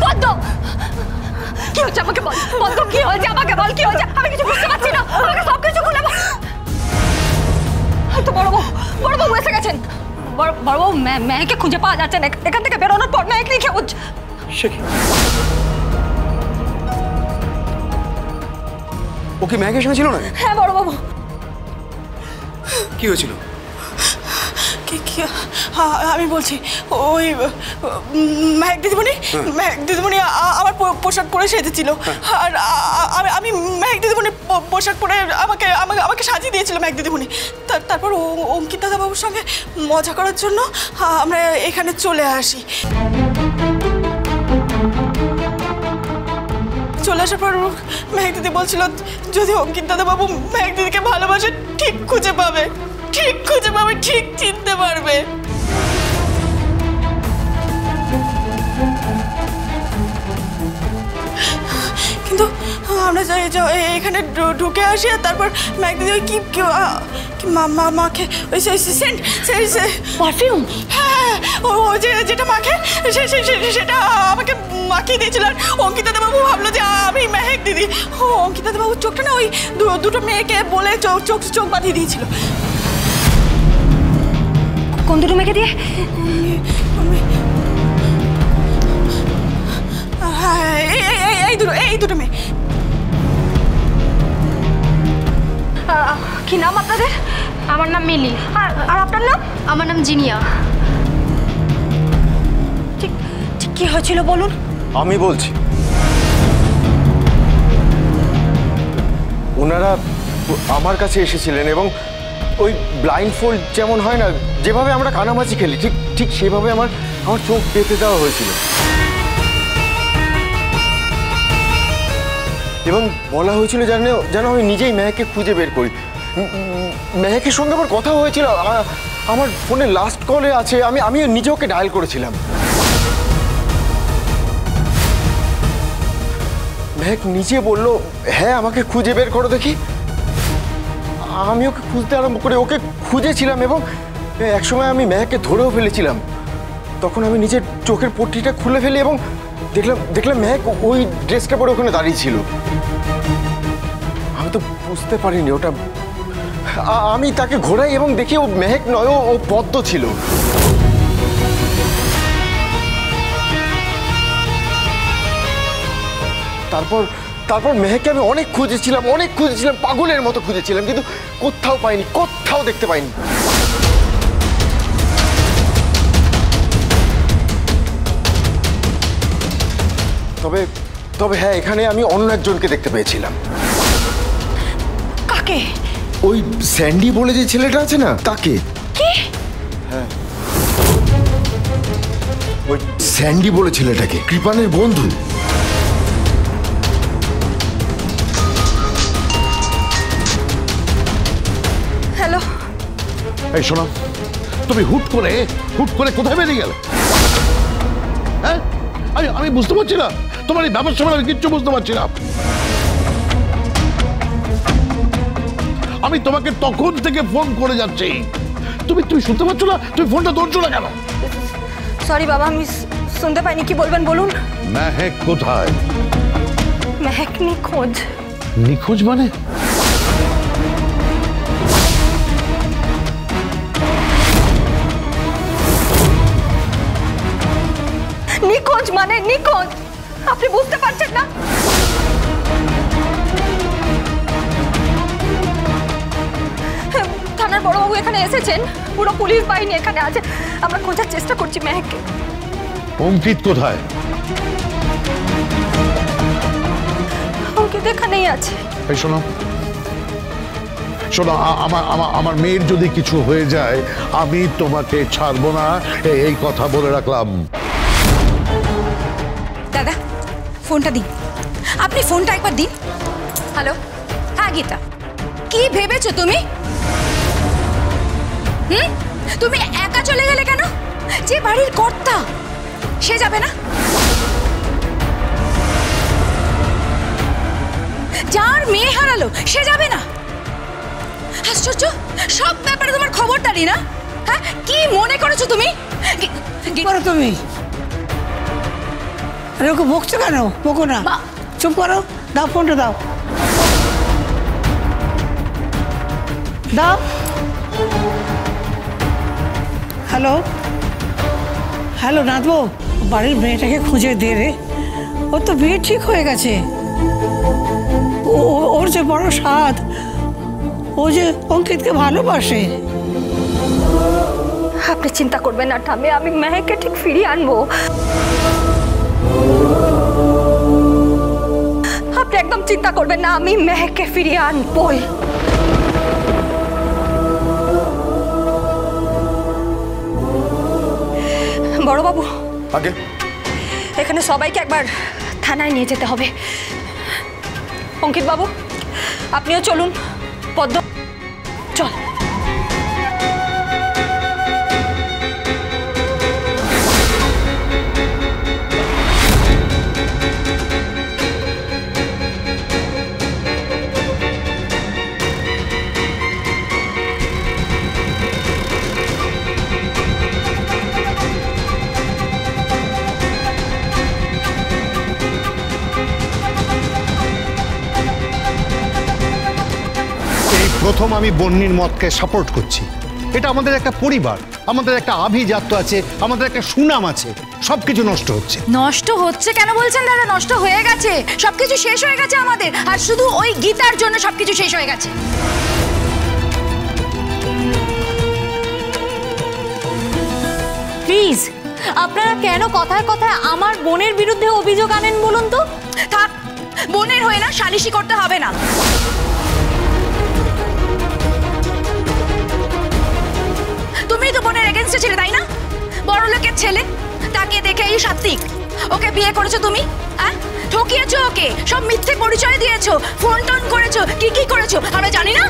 পদ্ম, কি হচ্ছে আমাকে বল। পদ্ম, কি হয়েছে আমাকে বল, কি হয়েছে? আমি কিছু বুঝতে পারছি না, আমাকে সবকিছু খুলে বল। তো বড়বাবু এসে গেছেন। বড়বাবু, মেয়েকে খুঁজে পাওয়া যাচ্ছে না। এখান থেকে বেরোনোর পর মেয়েকে খোঁজ। ও কি মেয়েকে সঙ্গে ছিল না? হ্যাঁ বড়বাবু। কি হয়েছিল? আমি বলছি, ওই মেহেক দিদিমণি আমার পোশাক পরে সেজেছিল, আর আমি মেহেক দিদিমণির পোশাক পরে আমাকে সাজিয়ে দিয়েছিল মেহেক দিদিমণি। তারপর অঙ্কিতা দাদাবাবুর সঙ্গে মজা করার জন্য আমরা এখানে চলে আসি। চলে আসার পর মেহেক দিদি বলছিল যদি অঙ্কিত দাদাবাবু মেহেক দিদিকে ভালোবাসে ঠিক খুঁজে পাবে, ঠিক চিনতে পারবে। কিন্তু আমরা এখানে ঢুকে আসি, আর তারপর মেহেক দিদি ওই কি মাখে, ওই পারফিউম। হ্যাঁ, ও যেটা মাখে সেটা আমাকে মাখিয়ে দিয়েছিল। আর অঙ্কিতা দাদাবাবু ভাবলো যে আমি মেহেক দিদি। অঙ্কিতা দাদাবাবুর চোখটা না ওই দুটো মেয়েকে বলে চোখ বাঁধিয়ে দিয়েছিল। কোন দুটো মেয়েকে দিয়ে? হ্যাঁ, এই দুটো মেয়ে। কি নাম আপনাদের? আমার নাম মিলি। আর আপনার নাম? আমার নাম জিনিয়া। ঠিক কি হয়েছিল বলুন। আমি বলছি, ওনারা আমার কাছে এসেছিলেন এবং ওই ব্লাইন্ড ফোল্ড যেমন হয় না, যেভাবে আমরা কানামাছি খেলি ঠিক সেভাবে আমার চোখ পেতে দেওয়া হয়েছিল এবং বলা হয়েছিল যেন আমি নিজেই মেহেককে খুঁজে বের করি। মেহেকের সঙ্গে আমার কথা হয়েছিল, আমার ফোনে লাস্ট কলে আছে, আমি নিজে ওকে ডায়াল করেছিলাম। মেহেক নিজে বলল হ্যাঁ আমাকে খুঁজে বের করো দেখি। আমি ওকে খুঁজতে আরম্ভ করে ওকে খুঁজেছিলাম এবং একসময় আমি মেহেককে ধরেও ফেলেছিলাম। তখন আমি নিজের চোখের পট্টিটা খুলে ফেলি এবং দেখলাম মেহেক ওই ড্রেসটা পরে ওখানে দাঁড়িয়ে ছিল। আমি তো বুঝতে পারিনি ওটা। আমি তাকে ঘোরাই এবং দেখি ও মেহেক নয়, ও পদ্ম ছিল। তারপর মেহেককে আমি অনেক খুঁজেছিলাম, পাগলের মতো খুঁজেছিলাম, কিন্তু কোথাও পাইনি, কোথাও দেখতে পাইনি। তবে হ্যাঁ, এখানে আমি অন্য একজনকে দেখতে পেয়েছিলাম। কাকে? ওই স্যান্ডি বলে যে ছেলেটা আছে না, তাকে। কি? হ্যাঁ, ওই স্যান্ডি বলে ছেলেটাকে, কৃপানের বন্ধু। হ্যালো। এই শোনো, তুমি হুট করে কোথায় বেরিয়ে গেলে? হ্যাঁ, আমি বুঝতে পারছি না তোমার এই ব্যবস্থা, আমি কিচ্ছু বুঝতে পারছি না। আমি তোমাকে তখন থেকে ফোন করে যাচ্ছি, তুমি শুনতে পাচ্ছ না? তুমি ফোনটা ধরছো না কেন? সরি বাবা, আমি শুনতে পাইনি। কি বলবেন বলুন। মেহেক কোথায়? মেহেক নিখোঁজ। নিখোঁজ মানে? নিখোঁজ মানে নিখোঁজ, আপনি বুঝতে পারছেন না? থানার বড়বাবু এখানে এসেছেন, পুরো পুলিশ বাহিনী এখানে আছে। আমরা খোঁজার চেষ্টা করছি মেহেককে। অঙ্কিত কোথায়? অঙ্কিত এখানেই আছে। এই শোনো, আমার মেয়ের যদি কিছু হয়ে যায় আমি তোমাকে ছাড়বো না, এই কথা বলে রাখলাম। দাদা, ফোনটা দিন। আপনি ফোনটা একবার দিন। হ্যালো। হ্যাঁ গীতা, কি ভেবেছো তুমি? তুমি একা চলে গেলে কেন? যে বাড়ির কর্তা সে যাবে না? যার মেয়ে হারালো সে যাবে না? আশ্চর্য, সব ব্যাপারে তোমার খবরদারি না? হ্যাঁ, কি মনে করেছো তুমি? কি করো তুমি? আরে ওকে বকছো কেন? বকো না, চুপ করো। দাও ফোনটা, দাও দাও। হ্যালো হ্যালো নাথবো, বাড়ির মেয়েটাকে খুঁজে দে রে। ওর তো বিয়ে ঠিক হয়ে গেছে। ওর যে বড় স্বাদ, ও যে অঙ্কিতকে ভালোবাসে। আপনি চিন্তা করবেন না ঠাম্মি, আমি মেহেককে ঠিক ফিরিয়ে আনবো। আপনি একদম চিন্তা করবেন না, আমি মেহেককে ফিরিয়ে আনবই। বড়বাবু, আগে এখানে সবাইকে একবার থানায় নিয়ে যেতে হবে। অঙ্কিত বাবু, আপনিও চলুন। পদ্ম, চল। প্রথম আমি বন্নির মতকে সাপোর্ট করছি। এটা আমাদের একটা পরিবার, আমাদের একটা আভিজাত্য আছে, আমাদের একটা সুনাম আছে। সবকিছু নষ্ট হচ্ছে। নষ্ট হচ্ছে কেন বলছেন দাদা? নষ্ট হয়ে গেছে, সবকিছু শেষ হয়ে গেছে আমাদের। আর শুধু ওই গীতার জন্য সবকিছু শেষ হয়ে গেছে। প্লিজ, আপনারা কেন কথায় কথায় আমার বোনের বিরুদ্ধে অভিযোগ আনেন বলুন তো? থাক, বোনের হয়ে না সালিশি করতে হবে না। তুমি তো বোনের এগেইনস্টে ছিলে, তাই না? বড় লোকের ছেলে, তাকে দেখে এই সাত্বিক ওকে বিয়ে করেছো তুমি? হ্যাঁ, ঠকিয়েছো ওকে, সব মিথ্যে পরিচয় দিয়েছো, ফোন টোন করেছো, কি কি করেছো আমরা জানি না?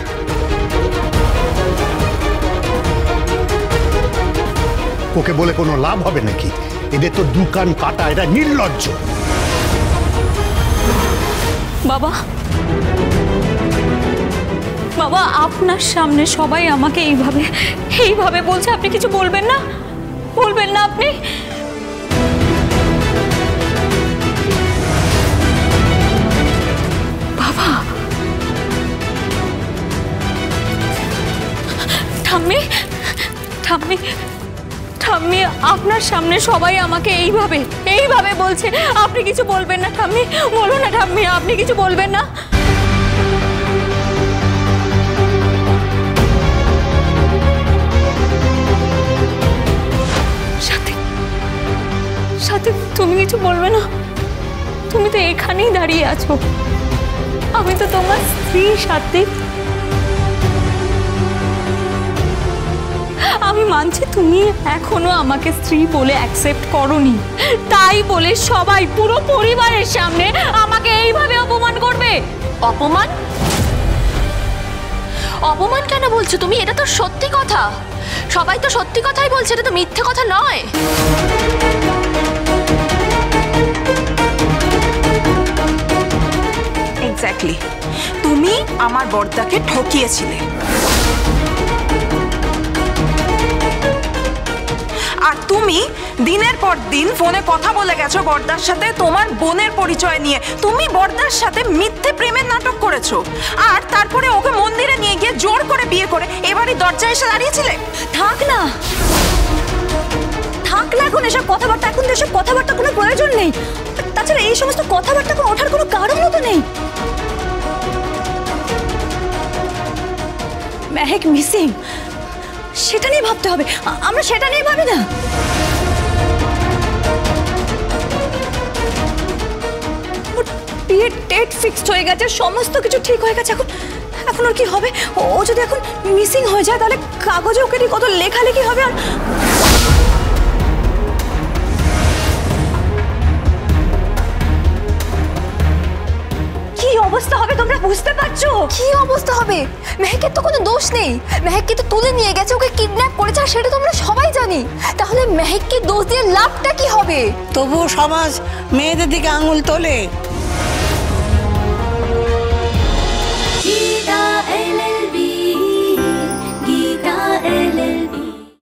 ওকে বলে কোনো লাভ হবে নাকি? এদের তো দুকান কাটা, এটা নির্লজ্জ। বাবা, বাবা, আপনার সামনে সবাই আমাকে এইভাবে বলছে, আপনি কিছু বলবেন না? বলবেন না আপনি? বাবা, ঠাম্মি, ঠাম্মি, ঠাম্মি, আপনার সামনে সবাই আমাকে এইভাবে বলছে, আপনি কিছু বলবেন না ঠাম্মি? বলুন না ঠাম্মি, আপনি কিছু বলবেন না? সাথে তুমি কিছু বলবে না? তুমি তো এখানেই দাঁড়িয়ে আছো, আমি তো তোমার স্ত্রী সাথে। আমি মানছি তুমি এখনো আমাকে স্ত্রী বলে অ্যাকসেপ্ট করোনি, তাই বলে সবাই পুরো পরিবারের সামনে আমাকে এইভাবে অপমান করবে? অপমান? অপমান কেন বলছো তুমি? এটা তো সত্যি কথা, সবাই তো সত্যি কথাই বলছে, এটা তো মিথ্যে কথা নয়। এক্স্যাক্টলি, তুমি আমার বড়দাকে ঠকিয়েছিলে, আর তুমি দিনের পর দিন ফোনে কথা বলে গেছো বড়দার সাথে তোমার বোনের পরিচয় নিয়ে। তুমি বড়দার সাথে মিথ্যে প্রেমের নাটক করেছো, আর তারপরে ওকে মন্দিরে নিয়ে গিয়ে জোর করে বিয়ে করে এবারই দরজায় এসে দাঁড়িয়েছিলে। থাক না, থাক না এখন এসব কথাবার্তা, এখন তো এসব কথাবার্তা কোনো প্রয়োজন নেই। তাছাড়া এই সমস্ত কথাবার্তা ওঠার কোনো কারণও তো নেই। মেহেক মিসিং, সেটা নিয়ে ভাবতে হবে, আমরা সেটা নিয়ে ভাবি না। বিয়ের ডেট ফিক্সড হয়ে গেছে, সমস্ত কিছু ঠিক হয়ে গেছে, এখন ওর কি হবে? ও যদি এখন মিসিং হয়ে যায় তাহলে কাগজে ওকে নিয়ে কত লেখালেখি হবে। আর কি অবস্থা হবে তোমরা বুঝতে পারছো? কি অবস্থা হবে? মেহেকের তো কোনো দোষ নেই, মেহেককে তো তুলে নিয়ে গেছে, ওকে কিডন্যাপ করেছে, আর সেটা তো আমরা সবাই জানি। তাহলে মেহেককে দোষ দিয়ে লাভটা কি হবে? তবুও সমাজ মেয়েদের দিকে আঙুল তোলে।